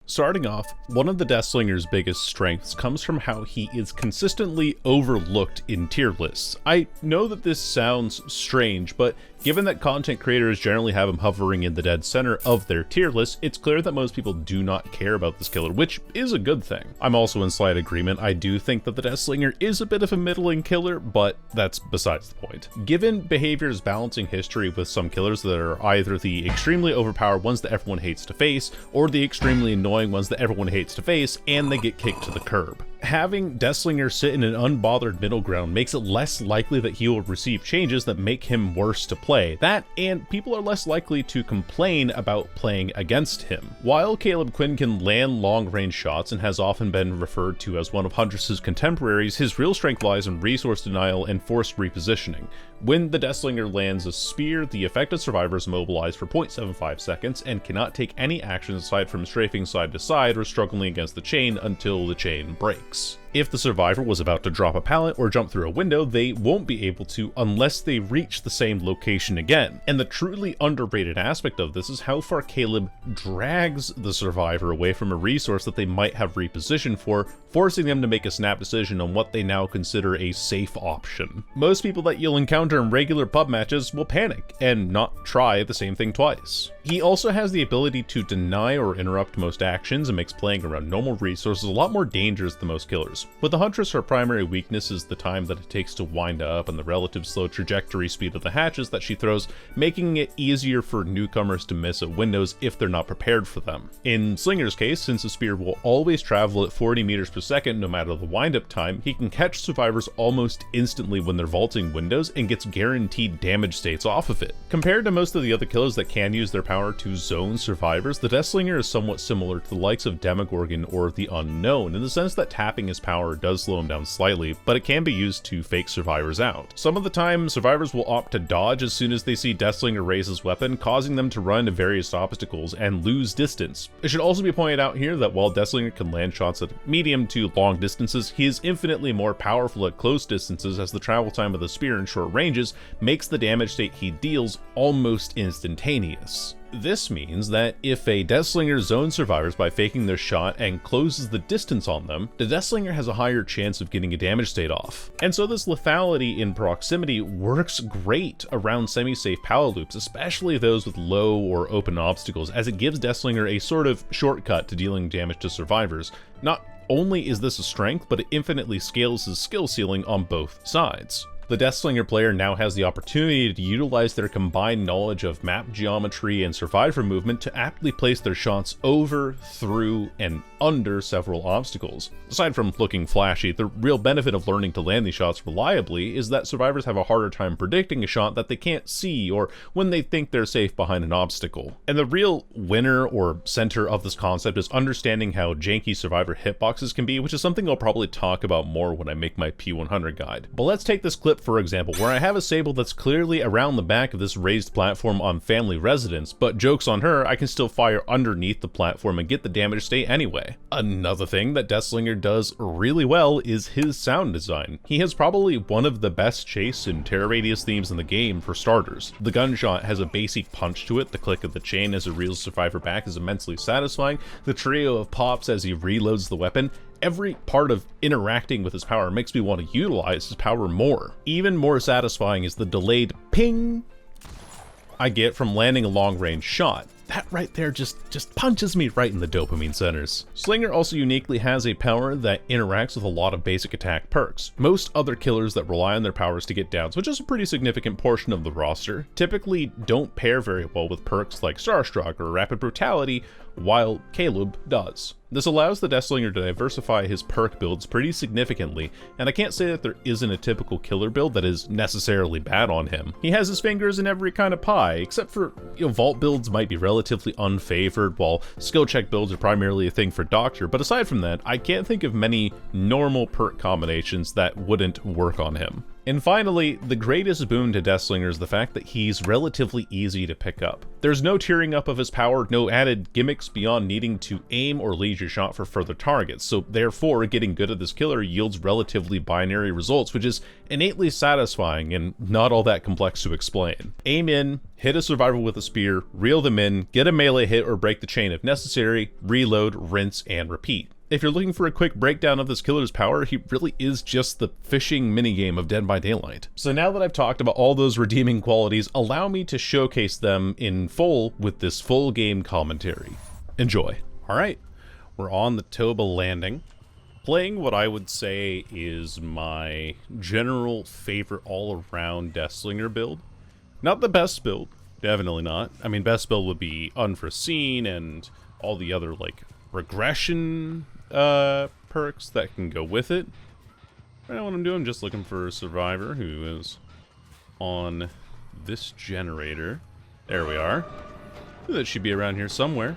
Starting off, one of the Deathslinger's biggest strengths comes from how he is consistently overlooked in tier lists. I know that this sounds strange, but given that content creators generally have him hovering in the dead center of their tier list, it's clear that most people do not care about this killer, which is a good thing. I'm also in slight agreement. I do think that the Deathslinger is a bit of a middling killer, but that's besides the point. Given behavior's balancing history with some killers that are either the extremely overpowered ones that everyone hates to face, or the extremely annoying ones that everyone hates to face, and they get kicked to the curb. Having Deathslinger sit in an unbothered middle ground makes it less likely that he will receive changes that make him worse to play. That, and people are less likely to complain about playing against him. While Caleb Quinn can land long-range shots and has often been referred to as one of Huntress's contemporaries, his real strength lies in resource denial and forced repositioning. When the Deathslinger lands a spear, the affected survivor is mobilized for 0.75 seconds and cannot take any action aside from strafing side to side or struggling against the chain until the chain breaks. If the survivor was about to drop a pallet or jump through a window, they won't be able to unless they reach the same location again. And the truly underrated aspect of this is how far Caleb drags the survivor away from a resource that they might have repositioned for, forcing them to make a snap decision on what they now consider a safe option. Most people that you'll encounter in regular pub matches will panic and not try the same thing twice. He also has the ability to deny or interrupt most actions and makes playing around normal resources a lot more dangerous than most killers. With the Huntress, her primary weakness is the time that it takes to wind up and the relative slow trajectory speed of the hatches that she throws, making it easier for newcomers to miss at windows if they're not prepared for them. In Slinger's case, since the spear will always travel at 40 meters per second no matter the wind-up time, he can catch survivors almost instantly when they're vaulting windows and gets guaranteed damage states off of it. Compared to most of the other killers that can use their power to zone survivors, the Deathslinger is somewhat similar to the likes of Demogorgon or the Unknown in the sense that tapping his power does slow him down slightly, but it can be used to fake survivors out. Some of the time, survivors will opt to dodge as soon as they see Deathslinger raise his weapon, causing them to run into various obstacles and lose distance. It should also be pointed out here that while Deathslinger can land shots at medium to long distances, he is infinitely more powerful at close distances as the travel time of the spear in short ranges makes the damage state he deals almost instantaneous. This means that if a Deathslinger zones survivors by faking their shot and closes the distance on them, the Deathslinger has a higher chance of getting a damage state off. And so this lethality in proximity works great around semi-safe power loops, especially those with low or open obstacles, as it gives Deathslinger a sort of shortcut to dealing damage to survivors. Not only is this a strength, but it infinitely scales his skill ceiling on both sides. The Deathslinger player now has the opportunity to utilize their combined knowledge of map geometry and survivor movement to aptly place their shots over, through, and under several obstacles. Aside from looking flashy, the real benefit of learning to land these shots reliably is that survivors have a harder time predicting a shot that they can't see or when they think they're safe behind an obstacle. And the real winner or center of this concept is understanding how janky survivor hitboxes can be, which is something I'll probably talk about more when I make my P100 guide. But let's take this clip for example, where I have a Sable that's clearly around the back of this raised platform on family residence, but joke's on her, I can still fire underneath the platform and get the damage state anyway. Another thing that Deathslinger does really well is his sound design. He has probably one of the best chase and terror radius themes in the game for starters. The gunshot has a basic punch to it, the click of the chain as it reels survivor back is immensely satisfying, the trio of pops as he reloads the weapon. Every part of interacting with his power makes me want to utilize his power more. Even more satisfying is the delayed ping I get from landing a long-range shot. That right there just punches me right in the dopamine centers. Slinger also uniquely has a power that interacts with a lot of basic attack perks. Most other killers that rely on their powers to get downs, which is a pretty significant portion of the roster, typically don't pair very well with perks like Starstruck or Rapid Brutality, while Caleb does. This allows the Deathslinger to diversify his perk builds pretty significantly, and I can't say that there isn't a typical killer build that is necessarily bad on him. He has his fingers in every kind of pie, except for, vault builds might be relatively unfavored, while skill check builds are primarily a thing for Doctor, but aside from that, I can't think of many normal perk combinations that wouldn't work on him. And finally, the greatest boon to Deathslinger is the fact that he's relatively easy to pick up. There's no tearing up of his power, no added gimmicks beyond needing to aim or lead your shot for further targets, so therefore getting good at this killer yields relatively binary results, which is innately satisfying and not all that complex to explain. Aim in, hit a survivor with a spear, reel them in, get a melee hit or break the chain if necessary, reload, rinse, and repeat. If you're looking for a quick breakdown of this killer's power, he really is just the fishing minigame of Dead by Daylight. So now that I've talked about all those redeeming qualities, allow me to showcase them in full with this full game commentary. Enjoy. Alright, we're on the Toba landing, playing what I would say is my general favorite all-around Deathslinger build. Not the best build, definitely not. I mean, best build would be Unforeseen and all the other, like, regression perks that can go with it. Right now what I'm doing, I'm just looking for a survivor who is on this generator. There we are. That should be around here somewhere.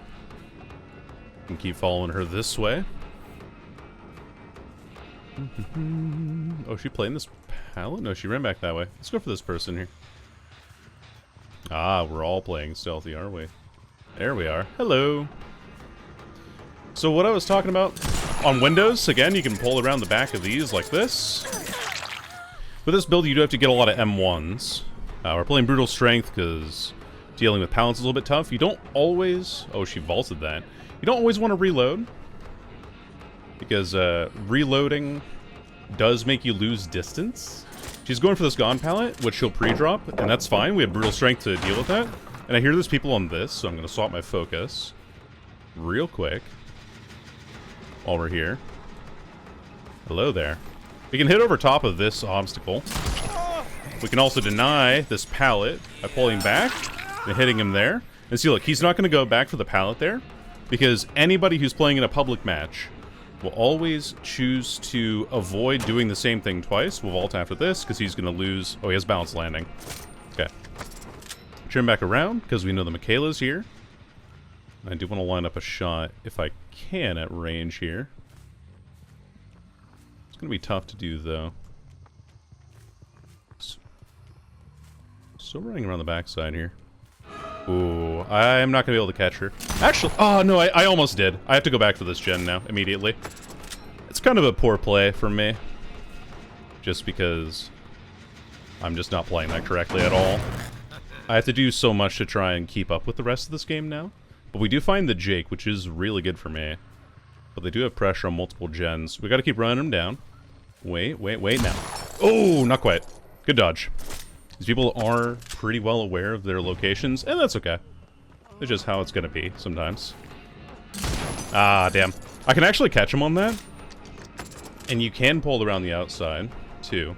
Can keep following her this way. Oh, she playing this pallet? No, she ran back that way. Let's go for this person here. Ah, we're all playing stealthy, aren't we? There we are. Hello. So what I was talking about, on Windows, again, you can pull around the back of these like this. With this build, you do have to get a lot of M1s. We're playing Brutal Strength because dealing with pallets is a little bit tough. You don't always... Oh, she vaulted that. You don't always want to reload, because reloading does make you lose distance. She's going for this Gone pallet, which she'll pre-drop, and that's fine. We have Brutal Strength to deal with that. And I hear there's people on this, so I'm going to swap my focus real quick. While we're here. Hello there. We can hit over top of this obstacle. We can also deny this pallet by pulling back and hitting him there. And see, look, he's not going to go back for the pallet there, because anybody who's playing in a public match will always choose to avoid doing the same thing twice. We'll vault after this, because he's going to lose... Oh, he has balance landing. Okay. Turn back around, because we know the Michaela's here. I do want to line up a shot, if I can, at range here. It's going to be tough to do, though. Still running around the backside here. Ooh, I'm not going to be able to catch her. Actually, oh no, I almost did. I have to go back for this gen now, immediately. It's kind of a poor play for me. Just because I'm just not playing that correctly at all. I have to do so much to try and keep up with the rest of this game now. But we do find the Jake, which is really good for me. But they do have pressure on multiple gens. We gotta keep running them down. Wait now. Oh, not quite. Good dodge. These people are pretty well aware of their locations, and that's okay. It's just how it's gonna be sometimes. Ah, damn. I can actually catch him on that. And you can pull around the outside, too.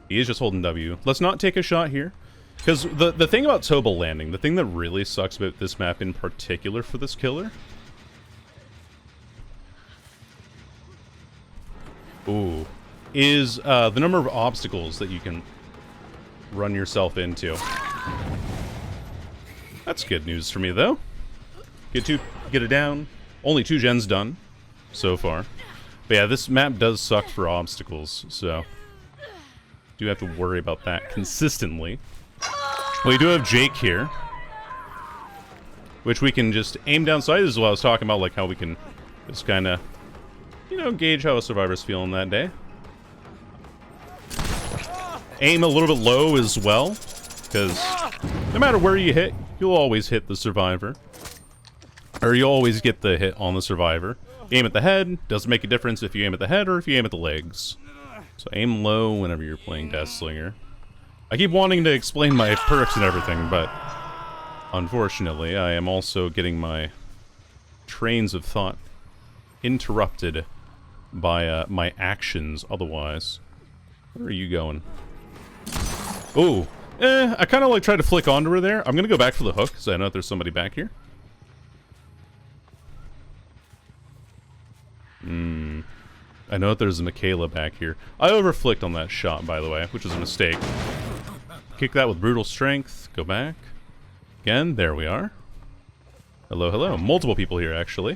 He is just holding W. Let's not take a shot here. Because the thing about Toba landing, the thing that really sucks about this map in particular for this killer... Ooh. Is the number of obstacles that you can run yourself into. That's good news for me, though. Get it down. Only 2 gens done so far. But yeah, this map does suck for obstacles, so... do have to worry about that consistently. We do have Jake here, which we can just aim down sight. This is what I was talking about, like how we can just kind of, you know, gauge how a survivor's feeling that day. Aim a little bit low as well, because no matter where you hit, you'll always hit the survivor. Or you'll always get the hit on the survivor. Aim at the head, doesn't make a difference if you aim at the head or if you aim at the legs. So aim low whenever you're playing Deathslinger. I keep wanting to explain my perks and everything, but unfortunately, I am also getting my trains of thought interrupted by my actions otherwise. Where are you going? Ooh. I kind of like tried to flick onto her there. I'm going to go back for the hook, because I know there's somebody back here. I know that there's a Michaela back here. I overflicked on that shot, by the way, which was a mistake. Kick that with Brutal Strength. Go back. Again, there we are. Hello, hello. Multiple people here, actually.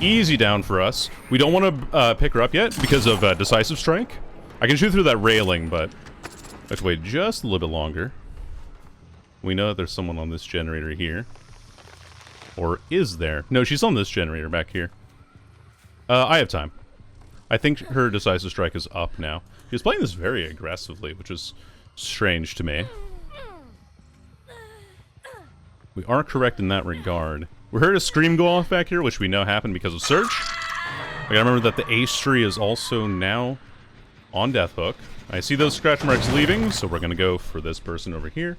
Easy down for us. We don't want to pick her up yet because of Decisive Strike. I can shoot through that railing, but I have to wait just a little bit longer. We know that there's someone on this generator here. Or is there? No, she's on this generator back here. I have time. I think her Decisive Strike is up now. She was playing this very aggressively, which is strange to me. We are correct in that regard. We heard a scream go off back here, which we know happened because of Surge. I gotta remember that the ace tree is also now on Death Hook. I see those scratch marks leaving, so we're gonna go for this person over here.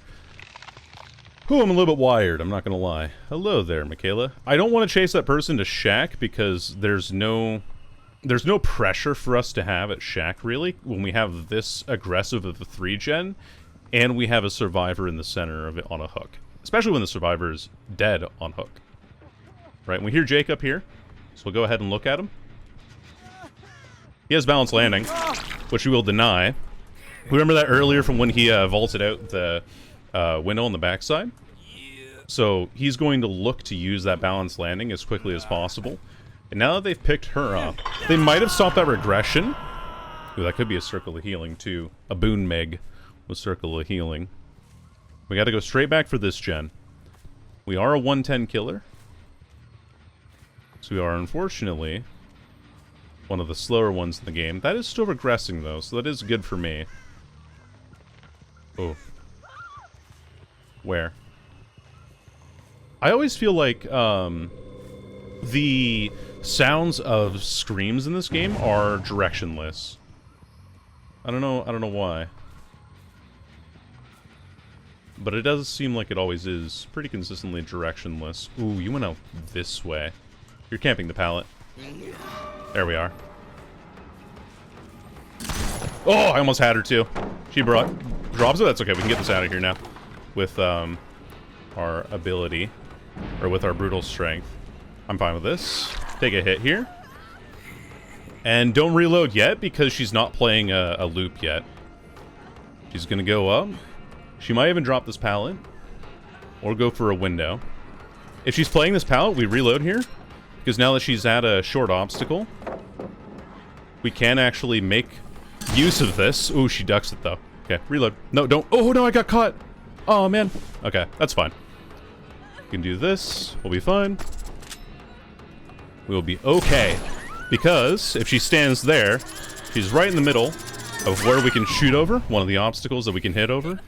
Whew, I'm a little bit wired, I'm not gonna lie. Hello there, Michaela. I don't want to chase that person to Shack because there's no pressure for us to have at Shack, really, when we have this aggressive of a 3-gen, and we have a survivor in the center of it on a hook. Especially when the survivor is dead on hook. Right, and we hear Jake up here, so we'll go ahead and look at him. He has balanced landing, which we will deny. We remember that earlier from when he vaulted out the window on the backside. So he's going to look to use that balanced landing as quickly as possible. And now that they've picked her up, they might have stopped that regression. Ooh, that could be a Circle of Healing too. A Boon Meg with Circle of Healing. We gotta go straight back for this gen. We are a 110 killer. So we are, unfortunately, one of the slower ones in the game. That is still regressing, though, so that is good for me. Oh. Where? I always feel like, the sounds of screams in this game are directionless. I don't know why. But it does seem like it always is pretty consistently directionless. Ooh, you went out this way. You're camping the pallet. There we are. Oh, I almost had her too. She drops it. That's okay. We can get this out of here now. With our ability. Or with our brutal strength. I'm fine with this. Take a hit here. And don't reload yet because she's not playing a loop yet. She's gonna go up. She might even drop this pallet. Or go for a window. If she's playing this pallet, we reload here. Because now that she's at a short obstacle, we can actually make use of this. Ooh, she ducks it though. Okay, reload. No, don't. Oh no, I got caught. Oh man. Okay, that's fine. We can do this. We'll be fine. We'll be okay. Because if she stands there, she's right in the middle of where we can shoot over. One of the obstacles that we can hit over.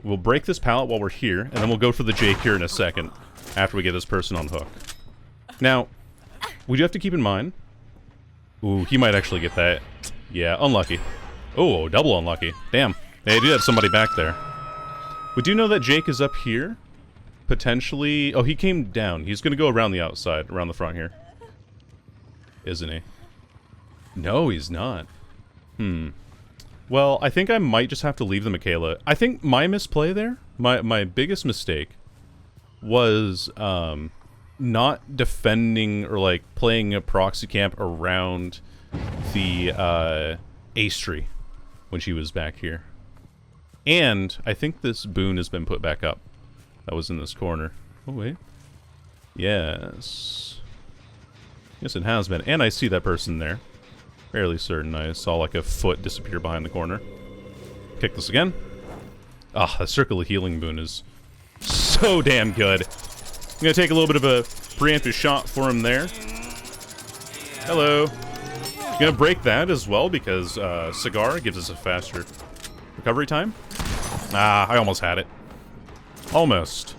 We'll break this pallet while we're here, and then we'll go for the Jake here in a second. After we get this person on hook. Now, we do have to keep in mind... Ooh, he might actually get that. Yeah, unlucky. Oh, double unlucky. Damn. They do have somebody back there. We do know that Jake is up here. Potentially... Oh, he came down. He's going to go around the outside, around the front here. Isn't he? No, he's not. Well, I think I might just have to leave the Michaela. I think my misplay there, my biggest mistake, was not defending or like playing a proxy camp around the ace tree when she was back here. And I think this boon has been put back up. That was in this corner. Oh wait. Yes. Yes, it has been. And I see that person there. Fairly certain I saw like a foot disappear behind the corner. Kick this again. Ah, the Circle of Healing boon is so damn good. I'm gonna take a little bit of a preemptive shot for him there. Hello. Gonna break that as well because Cigar gives us a faster recovery time. Ah, I almost had it. Almost.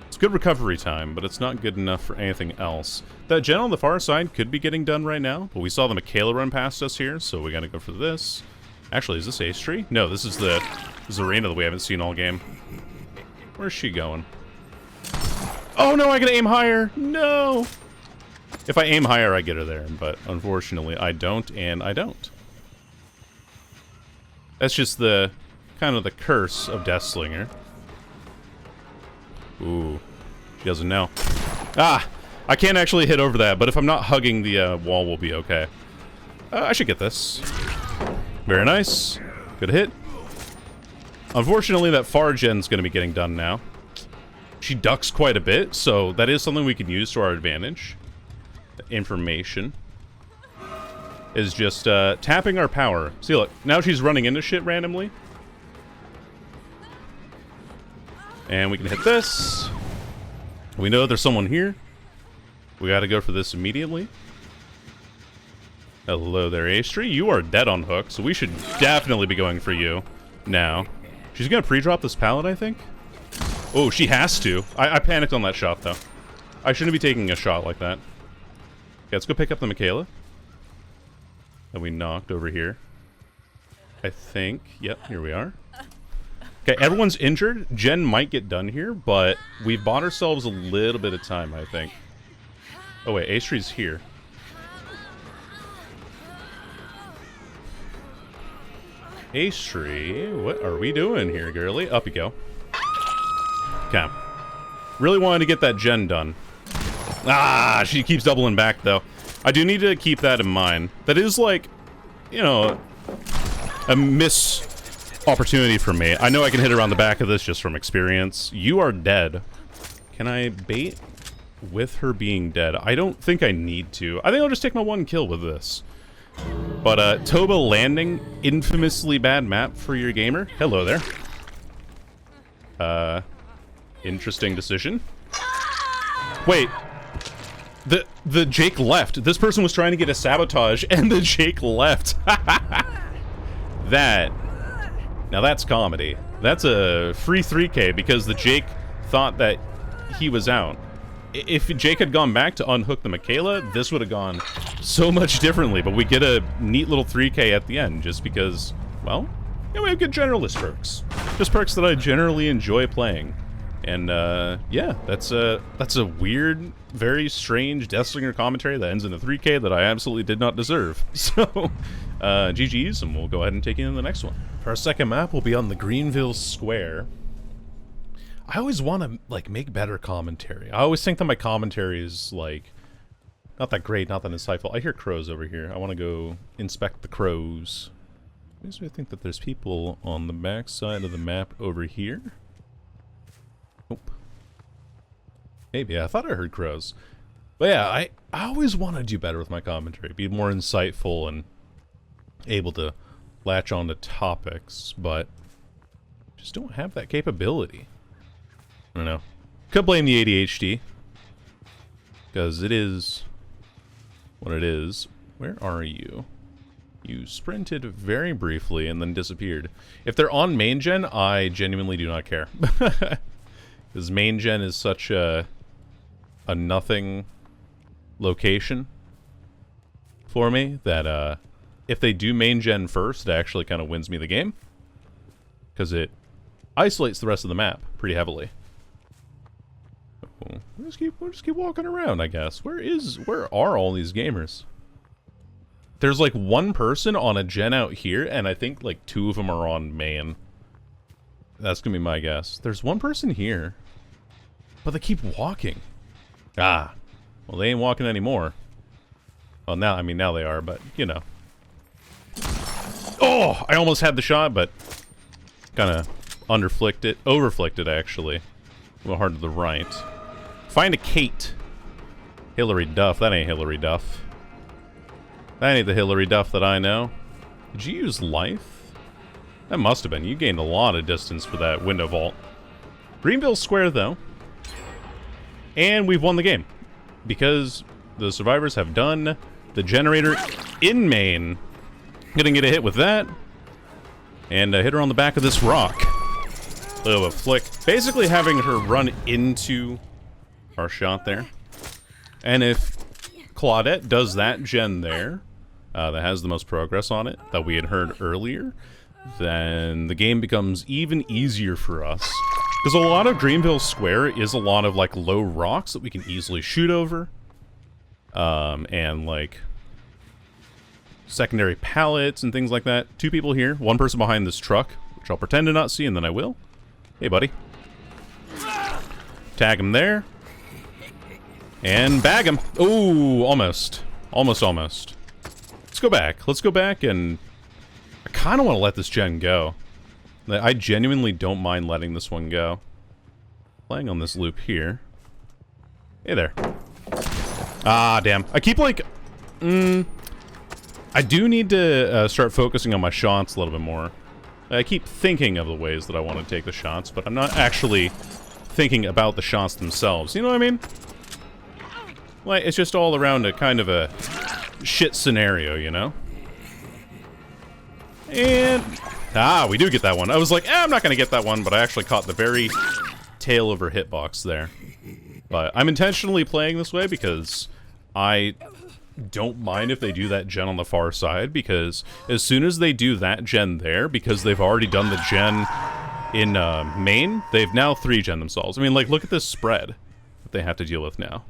It's good recovery time, but it's not good enough for anything else. That gen on the far side could be getting done right now, but we saw the Michaela run past us here, so we gotta go for this. Actually, is this Ace Tree? No, this is the arena that we haven't seen all game. Where's she going? Oh no, I gotta aim higher! No! If I aim higher, I get her there, but unfortunately I don't, and I don't. That's just the kind of the curse of Death Slinger. Ooh, she doesn't know. Ah! I can't actually hit over that, but if I'm not hugging the wall, we'll be okay. I should get this. Very nice. Good hit. Unfortunately, that far gen's going to be getting done now. She ducks quite a bit, so that is something we can use to our advantage. information is just tapping our power. See, look, now she's running into shit randomly. And we can hit this. We know there's someone here. We gotta go for this immediately. Hello there, Astri. You are dead on hook, so we should definitely be going for you now. She's gonna pre-drop this pallet, I think. Oh, she has to. I panicked on that shot, though. I shouldn't be taking a shot like that. Okay, let's go pick up the Michaela. That we knocked over here. I think. Yep, here we are. Okay, everyone's injured. Jen might get done here, but we've bought ourselves a little bit of time, I think. Oh wait, Astri's here. Astri, what are we doing here, girly? Up you go. Okay. Really wanted to get that gen done. Ah, she keeps doubling back, though. I do need to keep that in mind. That is, like, you know, a miss opportunity for me. I know I can hit her on the back of this just from experience. You are dead. Can I bait with her being dead? I don't think I need to. I think I'll just take my one kill with this. But, Toba landing, infamously bad map for your gamer. Hello there. Interesting decision. Wait. The Jake left. This person was trying to get a sabotage, and the Jake left. That. Now that's comedy. That's a free 3K because the Jake thought that he was out. If Jake had gone back to unhook the Michaela, this would have gone so much differently, but we get a neat little 3K at the end just because, well, yeah, we have good generalist perks. Just perks that I generally enjoy playing. And, yeah, that's a weird, very strange Deathslinger commentary that ends in a 3K that I absolutely did not deserve. So, GG's, and we'll go ahead and take you in the next one. Our second map will be on the Greenville Square. I always want to, like, make better commentary. I always think that my commentary is, like, not that great, not that insightful. I hear crows over here. I want to go inspect the crows. Makes me think that there's people on the back side of the map over here. Nope. Maybe. I thought I heard crows. But yeah, I always want to do better with my commentary. Be more insightful and able to latch on to topics, but just don't have that capability. I don't know. Could blame the ADHD. Because it is what it is. Where are you? You sprinted very briefly and then disappeared. If they're on main gen, I genuinely do not care. Because main gen is such a nothing location for me that if they do main gen first, it actually kind of wins me the game. Because it isolates the rest of the map pretty heavily. We'll just keep walking around, I guess. Where are all these gamers? There's like one person on a gen out here, and I think like 2 of them are on main. That's gonna be my guess. There's one person here, but they keep walking. Ah, well, they ain't walking anymore. Well, now, I mean, now they are, but you know. Oh, I almost had the shot, but kind of overflicked it actually. A little hard to the right. Find a Kate. Hillary Duff. That ain't Hillary Duff. That ain't the Hillary Duff that I know. Did you use life? That must have been. You gained a lot of distance for that window vault. Greenville Square, though. And we've won the game. Because the survivors have done the generator in main. Gonna get a hit with that. And hit her on the back of this rock. A little bit of flick. Basically having her run into our shot there. And if Claudette does that gen there, that has the most progress on it, that we had heard earlier, then the game becomes even easier for us. Because a lot of Greenville Square is a lot of, like, low rocks that we can easily shoot over. And, like, secondary pallets and things like that. 2 people here, 1 person behind this truck, which I'll pretend to not see, and then I will. Hey, buddy. Tag him there. And bag him. Ooh, almost. Almost. Let's go back. Let's go back and... I kind of want to let this gen go. I genuinely don't mind letting this one go. Playing on this loop here. Hey there. Ah, damn. I keep, like... I do need to start focusing on my shots a little bit more. I keep thinking of the ways that I want to take the shots, but I'm not actually thinking about the shots themselves. You know what I mean? Like, it's just all around a kind of a shit scenario, you know? And... ah, we do get that one. I was like, I'm not going to get that one, but I actually caught the very tail of her hitbox there. But I'm intentionally playing this way because I don't mind if they do that gen on the far side, because as soon as they do that gen there, because they've already done the gen in main, they've now 3-gen themselves. I mean, like, look at this spread that they have to deal with now.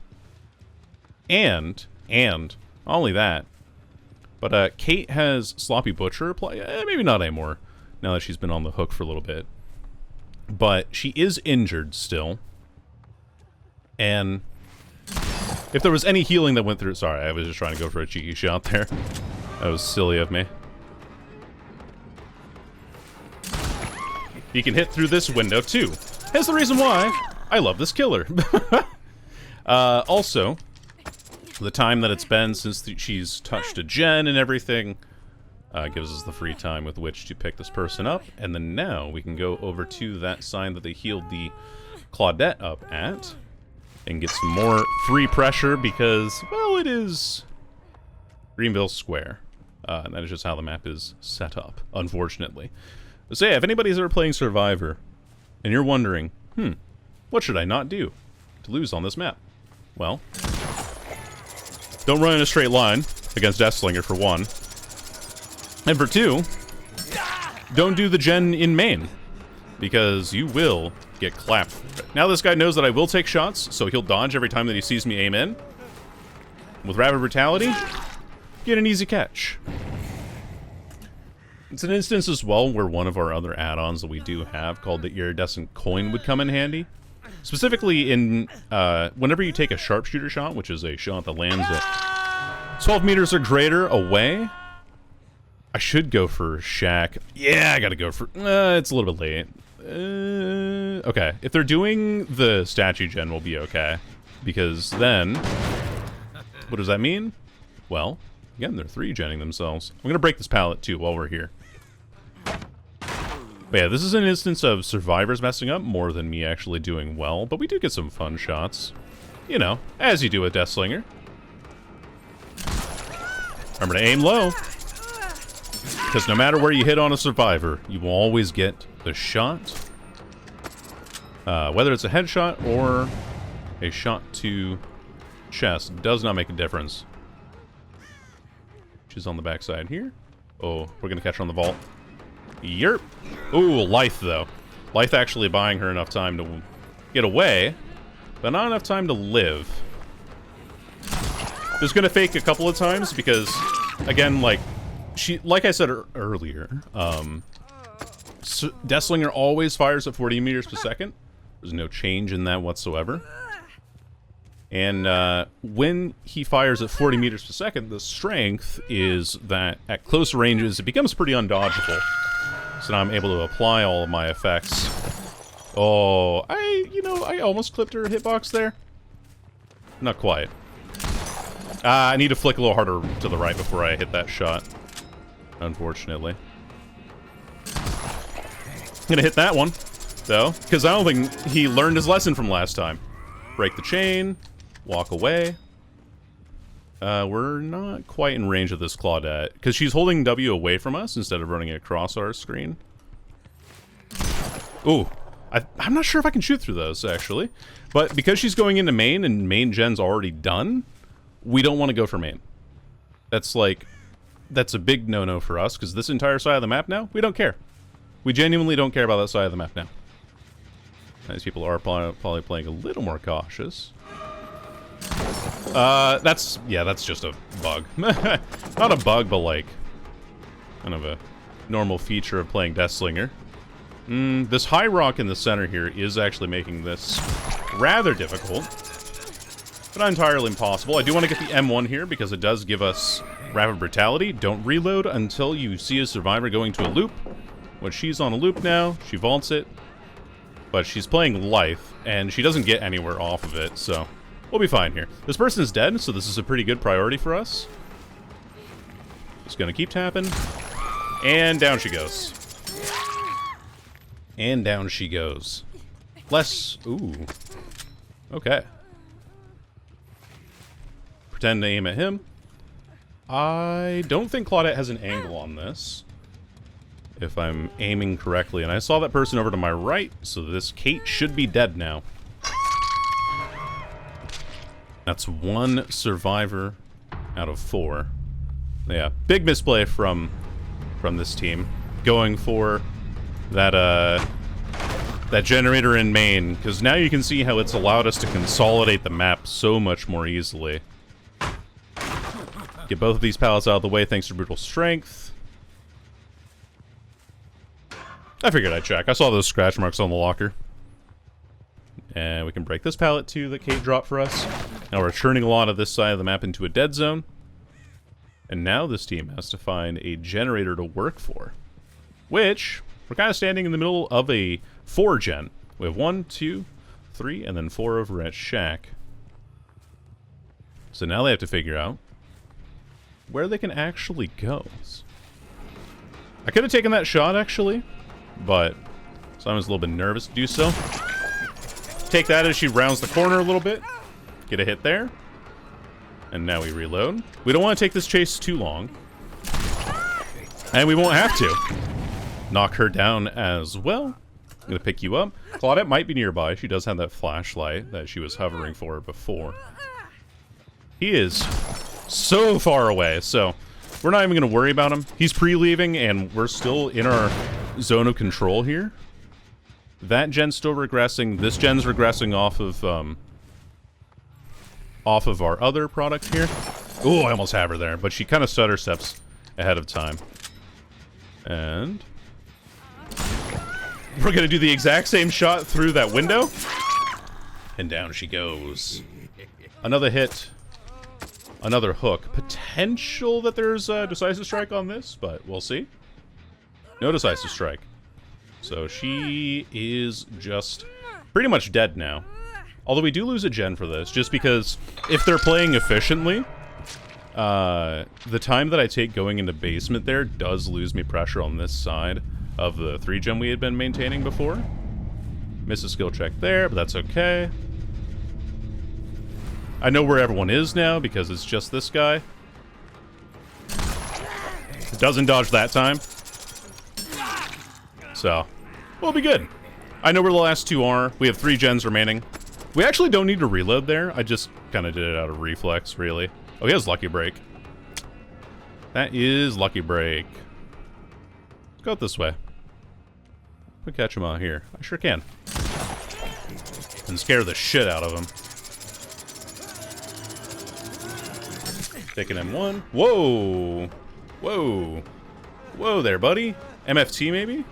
And, not only that, but Kate has Sloppy Butcher play, maybe not anymore, now that she's been on the hook for a little bit. But she is injured still. And if there was any healing that went through... sorry, I was just trying to go for a cheeky shot there. That was silly of me. You can hit through this window, too. That's the reason why I love this killer. Also, the time that it's been since she's touched a gen and everything gives us the free time with which to pick this person up. And then now we can go over to that sign that they healed the Claudette up at and get some more free pressure because, well, it is Greenville Square. And that is just how the map is set up, unfortunately. So yeah, if anybody's ever playing Survivor, and you're wondering, what should I not do to lose on this map? Well, don't run in a straight line against Slinger, for one. And for two, don't do the gen in main, because you will get clapped. Now this guy knows that I will take shots, so he'll dodge every time that he sees me aim in. With Rapid Brutality, get an easy catch. It's an instance as well where one of our other add-ons that we do have, called the Iridescent Coin, would come in handy. Specifically in, whenever you take a sharpshooter shot, which is a shot that lands at 12 meters or greater away. I should go for Shack. Yeah, I gotta go for... it's a little bit late. Okay, if they're doing the statue gen, we'll be okay. Because then... what does that mean? Well, again, they're 3-genning themselves. I'm gonna break this pallet, too, while we're here. But yeah, this is an instance of survivors messing up more than me actually doing well, but we do get some fun shots. You know, as you do with Slinger. Remember to aim low. Because no matter where you hit on a survivor, you will always get the shot. Whether it's a headshot or a shot to chest, does not make a difference. She's on the backside here. Oh, we're going to catch her on the vault. Yerp. Ooh, Lithe, though. Lithe actually buying her enough time to get away, but not enough time to live. Just going to fake a couple of times because, again, like I said earlier, Slinger always fires at 40 meters per second. There's no change in that whatsoever. And when he fires at 40 meters per second, the strength is that at close ranges, it becomes pretty undodgeable. So now I'm able to apply all of my effects. Oh, I almost clipped her hitbox there. Not quite. I need to flick a little harder to the right before I hit that shot. Unfortunately. I'm gonna hit that one, though, because I don't think he learned his lesson from last time. Break the chain. Walk away. We're not quite in range of this Claudette, because she's holding W away from us instead of running across our screen. Ooh. I'm not sure if I can shoot through those, actually. But because she's going into main, and main gen's already done, we don't want to go for main. That's a big no-no for us, because this entire side of the map now, we don't care. We genuinely don't care about that side of the map now. These people are probably playing a little more cautious. That's just a bug. Not a bug, but like, kind of a normal feature of playing Slinger. This high rock in the center here is actually making this rather difficult, but not entirely impossible. I do want to get the M1 here because it does give us Rapid Brutality. Don't reload until you see a survivor going to a loop. When she's on a loop now, she vaults it. But she's playing Lithe, and she doesn't get anywhere off of it, so We'll be fine here. This person is dead, so this is a pretty good priority for us. Just gonna keep tapping. And down she goes. And down she goes. Less... Ooh. Okay. Pretend to aim at him. I don't think Claudette has an angle on this, if I'm aiming correctly. And I saw that person over to my right, so this Kate should be dead now. That's 1 survivor out of 4. Yeah, big misplay from this team, going for that that generator in main, because now you can see how it's allowed us to consolidate the map so much more easily. Get both of these pallets out of the way thanks to Brutal Strength. I figured I'd check. I saw those scratch marks on the locker. And we can break this pallet too that Kate dropped for us. Now we're turning a lot of this side of the map into a dead zone. And now this team has to find a generator to work for. Which, we're kind of standing in the middle of a 4-gen. We have 1, 2, 3, and then 4 over at Shack. So now they have to figure out where they can actually go. I could have taken that shot, actually, but Simon's a little bit nervous to do so. Take that as she rounds the corner a little bit. Get a hit there. And now we reload. We don't want to take this chase too long. And we won't have to. Knock her down as well. I'm going to pick you up. Claudette might be nearby. She does have that flashlight that she was hovering for before. He is so far away, so we're not even going to worry about him. He's pre-leaving, and we're still in our zone of control here. That gen's still regressing. This gen's regressing off of our other product here. Oh, I almost have her there, but she kind of stutter steps ahead of time. And we're going to do the exact same shot through that window. And down she goes. Another hit. Another hook. Potential that there's a decisive strike on this, but we'll see. No decisive strike. So she is just pretty much dead now. Although we do lose a gen for this, just because if they're playing efficiently, the time that I take going into basement there does lose me pressure on this side of the 3-gen we had been maintaining before. Miss a skill check there, but that's okay. I know where everyone is now because it's just this guy. Doesn't dodge that time. So, we'll be good. I know where the last 2 are. We have 3 gens remaining. We actually don't need to reload there. I just kind of did it out of reflex, really. Oh, he has Lucky Break. That is Lucky Break. Let's go this way. We catch him out here. I sure can. And scare the shit out of him. Taking M1. Whoa! Whoa! Whoa there, buddy. MFT, maybe?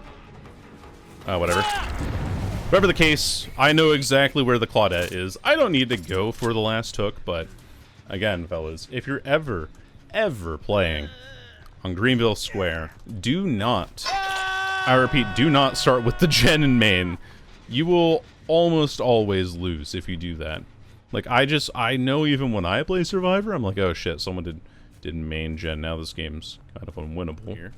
Whatever. Whatever the case, I know exactly where the Claudette is. I don't need to go for the last hook, but again, fellas, if you're ever playing on Greenville Square, do not, I repeat, do not start with the gen in main. You will almost always lose if you do that. Like, I know even when I play Survivor, I'm like, oh shit, someone did main gen. Now this game's kind of unwinnable here.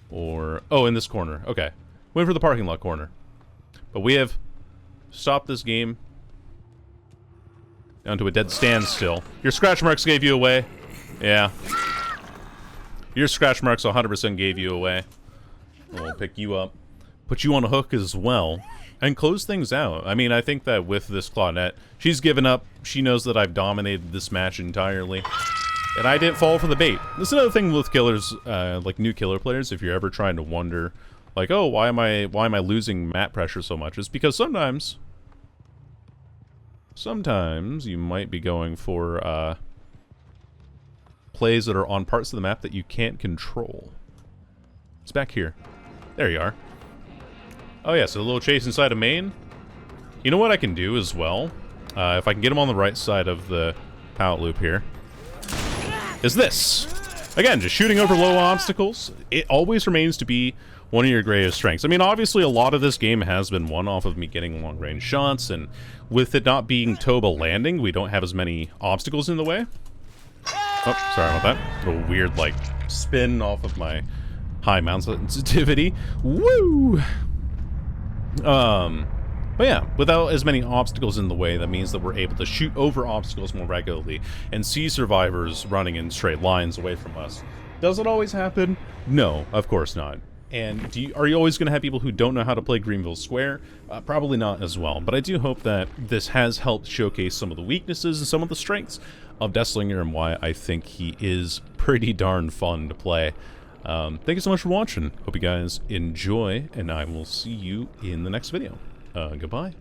Or, oh, in this corner. Okay. Went for the parking lot corner. But we have stopped this game down to a dead standstill. Your scratch marks gave you away. Yeah. Your scratch marks 100% gave you away. We'll pick you up. Put you on a hook as well. And close things out. I mean, I think that with this Claudette, she's given up. She knows that I've dominated this match entirely. And I didn't fall for the bait. This is another thing with killers, like new killer players, if you're ever trying to wonder, like, oh, why am I losing map pressure so much? It's because sometimes you might be going for plays that are on parts of the map that you can't control. It's back here. There you are. Oh yeah, so a little chase inside of main. You know what I can do as well? If I can get him on the right side of the pallet loop here, is this. Again, just shooting over low obstacles. It always remains to be one of your greatest strengths. I mean, obviously, a lot of this game has been won off of me getting long-range shots, and with it not being Toba landing, we don't have as many obstacles in the way. Oh, sorry about that. A little weird, like, spin off of my high mount sensitivity. Woo! But yeah, without as many obstacles in the way, that means that we're able to shoot over obstacles more regularly and see survivors running in straight lines away from us. Does it always happen? No, of course not. And are you always going to have people who don't know how to play Greenville Square? Probably not as well, but I do hope that this has helped showcase some of the weaknesses and some of the strengths of Slinger and why I think he is pretty darn fun to play. Thank you so much for watching. Hope you guys enjoy, and I will see you in the next video. Goodbye.